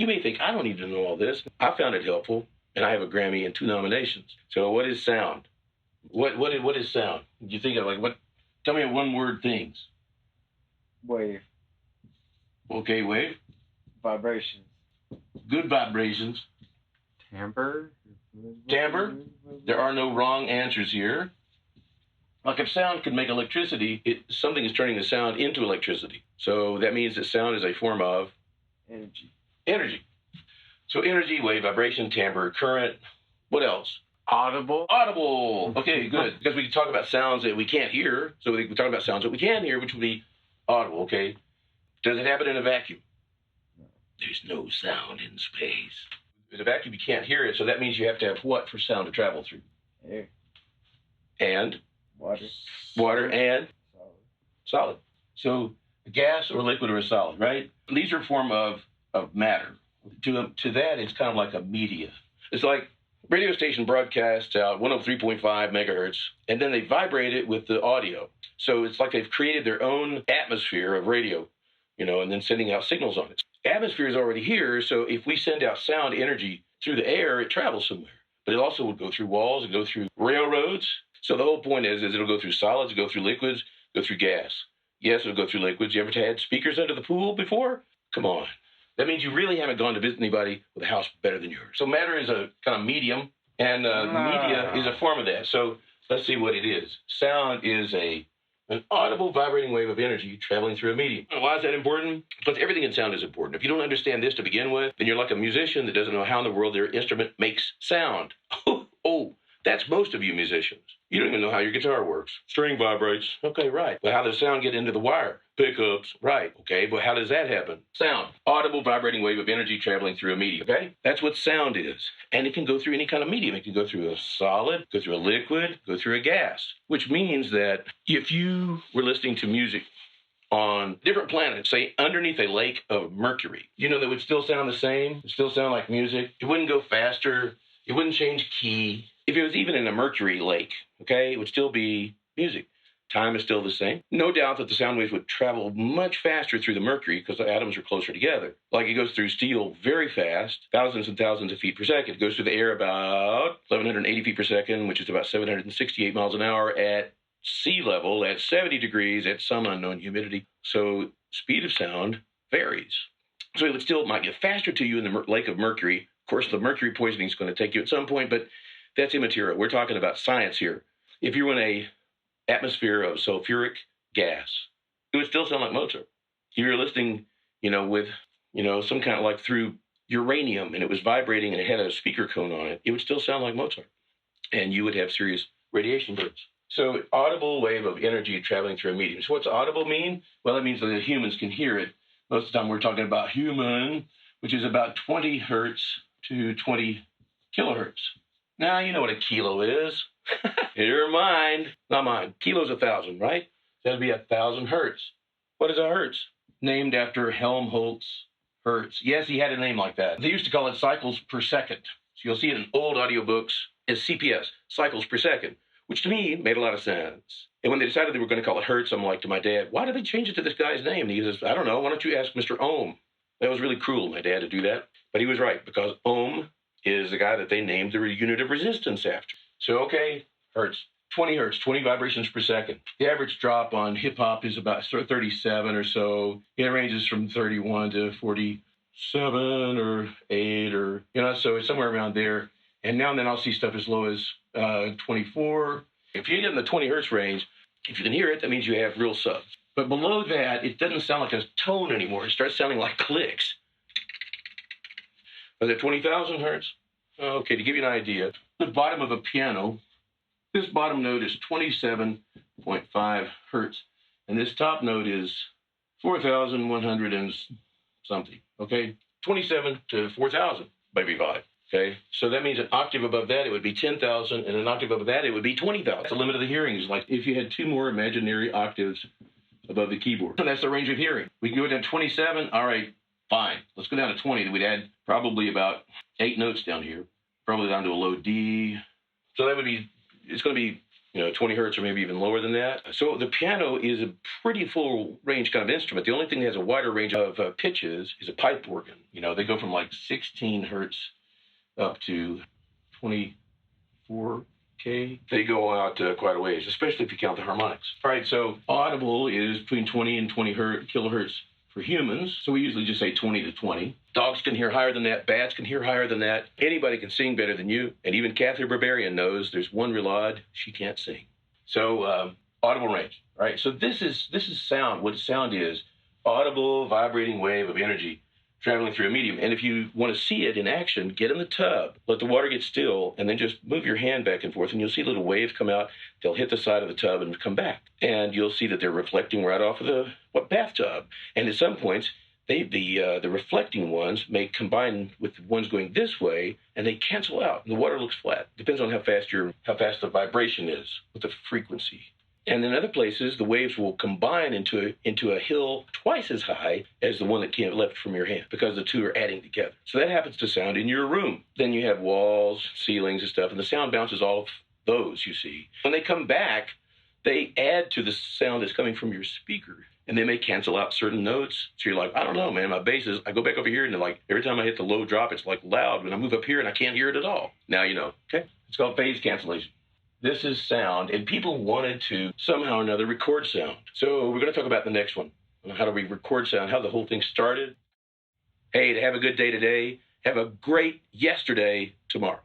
you may think, I don't need to know all this. I found it helpful, and I have a Grammy and 2 nominations. So what is sound? What is sound? You think of what? Tell me one-word things. Wave. Okay, wave. Vibrations. Good vibrations. Timbre. Timbre. There are no wrong answers here. Like if sound could make electricity, something is turning the sound into electricity. So that means that sound is a form of Energy. So energy, wave, vibration, timbre, current. What else? Audible. Okay, good. Because we can talk about sounds that we can't hear. So we can talk about sounds that we can hear, which would be audible, okay? Does it happen in a vacuum? No. There's no sound in space. In a vacuum, you can't hear it, so that means you have to have what for sound to travel through? Air. And? Water. Water and? Solid. So a gas or a liquid or a solid, right? These are a form of matter. To that, it's kind of like a media. It's like radio station broadcasts out 103.5 megahertz, and then they vibrate it with the audio. So it's like they've created their own atmosphere of radio, and then sending out signals on it. Atmosphere is already here, so if we send out sound energy through the air, it travels somewhere. But it also will go through walls and go through railroads. So the whole point is it'll go through solids, it'll go through liquids, go through gas. Yes, it'll go through liquids. You ever had speakers under the pool before? Come on. That means you really haven't gone to visit anybody with a house better than yours. So matter is a kind of medium, and media is a form of that. So let's see what it is. Sound is an audible vibrating wave of energy traveling through a medium. Why is that important? Because everything in sound is important. If you don't understand this to begin with, then you're like a musician that doesn't know how in the world their instrument makes sound. Oh, that's most of you musicians. You don't even know how your guitar works. String vibrates. Okay, right. But how does sound get into the wire? Pickups. Right. Okay, but how does that happen? Sound. Audible vibrating wave of energy traveling through a medium. Okay? That's what sound is. And it can go through any kind of medium. It can go through a solid, go through a liquid, go through a gas. Which means that if you were listening to music on different planets, say underneath a lake of mercury, that would still sound the same. It would still sound like music. It wouldn't go faster. It wouldn't change key. If it was even in a mercury lake, okay, it would still be music. Time is still the same. No doubt that the sound waves would travel much faster through the mercury because the atoms are closer together. Like it goes through steel very fast, thousands and thousands of feet per second. It goes through the air about 1,180 feet per second, which is about 768 miles an hour at sea level, at 70 degrees, at some unknown humidity. So speed of sound varies. So it might get faster to you in the lake of mercury. Of course, the mercury poisoning is going to take you at some point, but that's immaterial. We're talking about science here. If you're in a atmosphere of sulfuric gas, it would still sound like Mozart. If you're listening, with, some kind of like through uranium and it was vibrating and it had a speaker cone on it, it would still sound like Mozart. And you would have serious radiation burns. So audible wave of energy traveling through a medium. So what's audible mean? Well, it means that the humans can hear it. Most of the time we're talking about human, which is about 20 hertz to 20 kilohertz. Now, you know what a kilo is. Your mind, not mine. Kilo's 1,000, right? That'd be 1,000 hertz. What is a hertz? Named after Helmholtz Hertz. Yes, he had a name like that. They used to call it cycles per second. So you'll see it in old audiobooks as CPS, cycles per second, which to me made a lot of sense. And when they decided they were going to call it hertz, I'm like to my dad, why did they change it to this guy's name? And he says, I don't know. Why don't you ask Mr. Ohm? That was really cruel, my dad, to do that. But he was right, because Ohm is the guy that they named the unit of resistance after. So, okay, hertz, 20 hertz, 20 vibrations per second. The average drop on hip-hop is about 37 or so. It ranges from 31 to 47 or 8 or, so it's somewhere around there. And now and then I'll see stuff as low as 24. If you get in the 20 hertz range, if you can hear it, that means you have real subs. But below that, it doesn't sound like a tone anymore. It starts sounding like clicks. Is it 20,000 hertz? Okay, to give you an idea, the bottom of a piano, this bottom note is 27.5 hertz, and this top note is 4,100 and something, okay? 27 to 4,000, maybe 5, okay? So that means an octave above that, it would be 10,000, and an octave above that, it would be 20,000. That's the limit of the hearing. Is like if you had 2 more imaginary octaves above the keyboard. And that's the range of hearing. We can go down to 27, all right, fine. Let's go down to 20. We'd add probably about 8 notes down here, probably down to a low D. So that would be, it's going to be 20 hertz or maybe even lower than that. So the piano is a pretty full range kind of instrument. The only thing that has a wider range of pitches is a pipe organ. They go from like 16 hertz up to 24K. They go out quite a ways, especially if you count the harmonics. All right, so audible is between 20 and 20 kilohertz for humans. So we usually just say 20 to 20. Dogs can hear higher than that. Bats can hear higher than that. Anybody can sing better than you. And even Kathy Barbarian knows there's one real odd, she can't sing. So audible range, all right? So this is sound. What sound is, audible vibrating wave of energy traveling through a medium. And if you want to see it in action, get in the tub, let the water get still, and then just move your hand back and forth, and you'll see little waves come out. They'll hit the side of the tub and come back. And you'll see that they're reflecting right off of the bathtub. And at some points, the reflecting ones may combine with the ones going this way, and they cancel out. And the water looks flat. Depends on how fast the vibration is with the frequency. And in other places, the waves will combine into a hill twice as high as the one that came left from your hand, because the two are adding together. So that happens to sound in your room. Then you have walls, ceilings, and stuff, and the sound bounces off those, you see. When they come back, they add to the sound that's coming from your speaker, and they may cancel out certain notes. So you're like, I don't know, man, my bass is, I go back over here, and like every time I hit the low drop, it's like loud. When I move up here, and I can't hear it at all. Now you know, okay? It's called phase cancellation. This is sound, and people wanted to somehow or another record sound. So we're going to talk about the next one. How do we record sound, how the whole thing started. Hey, have a good day today. Have a great yesterday tomorrow.